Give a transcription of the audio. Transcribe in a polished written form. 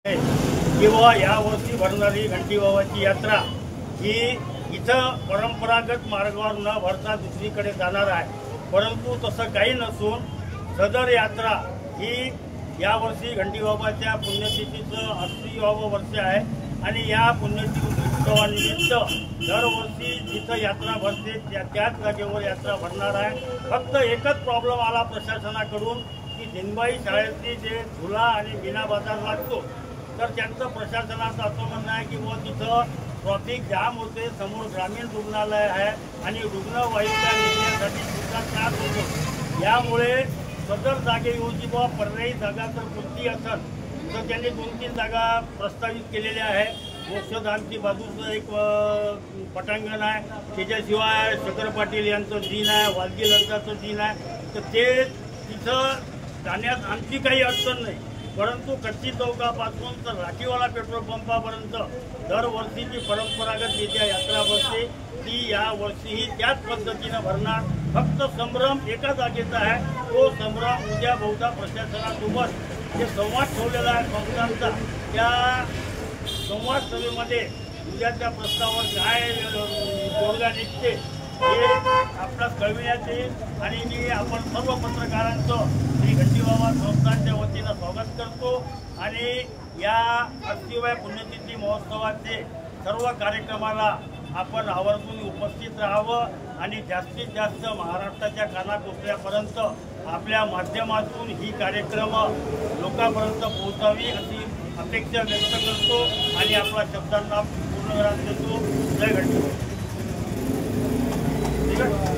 किंवा यावर्षी भरणारी घंटी बाबाची यात्रा ही इथं परंपरागत मार्गावर न भरता दुसरीकडे जाणार आहे। परंतु तसं काही नसून सदर यात्रा ही यावर्षी घंटी बाबाच्या पुण्यतिथीचं 80वे वर्ष आहे आणि या पुण्यतिथी उत्सवानिमित्त दरवर्षी जिथं यात्रा भरते त्याच जागेवर यात्रा भरणार आहे। फक्त एकच प्रॉब्लेम आला प्रशासनाकडून की दिनबाई शाळेतली जे झुला आणि मीना बाजार लागतो तर त्यांचं प्रशासनाचं असं म्हणणं आहे की बुवा तिथं ट्रॉफिक जाम होते, समोर ग्रामीण रुग्णालय आहे आणि रुग्णवाहिका नेण्यासाठी सुद्धा त्रास होतो। यामुळे सदर जागेऐवजी बुवा पर्यायी जागा तर कोणती असेल तर त्यांनी 2-3 जागा प्रस्तावित केलेल्या आहे। मोक्षधामची बाजूचं एक पटांगण आहे, त्याच्याशिवाय शेखर पाटील यांचं दिन आहे, वालगी लग्नाचं दिन आहे, तर ते तिथं जाण्यात आमची काही अडचण नाही। परंतु कच्ची चौकापासून तर राठीवाला पेट्रोल पंपापर्यंत दरवर्षीची परंपरागत येत्या यात्रा भरते ती यावर्षीही त्याच पद्धतीनं भरणार। फक्त संभ्रम एका जागेचा आहे, तो संभ्रम उद्या बहुधा प्रशासनासोबत जे संवाद ठेवलेला आहे संस्थांचा त्या संवाद सभेमध्ये उद्याच्या प्रस्तावावर काय तोडगा निघते हे आपल्याला कळविण्यात येईल। आणि मी आपण सर्व पत्रकारांचं श्री घंटी बाबा संस्थांच्या वतीनं स्वागत करतो आणि या 80व्या पुण्यतिथी महोत्सवाचे सर्व कार्यक्रमाला आपण आवर्जून उपस्थित राहावं आणि जास्तीत जास्त महाराष्ट्राच्या कानाकोपऱ्यापर्यंत आपल्या माध्यमातून ही कार्यक्रम लोकांपर्यंत पोहोचावी अशी अपेक्षा व्यक्त करतो आणि आपला शब्दांना पूर्ण देतो। जय घंटी बाबा।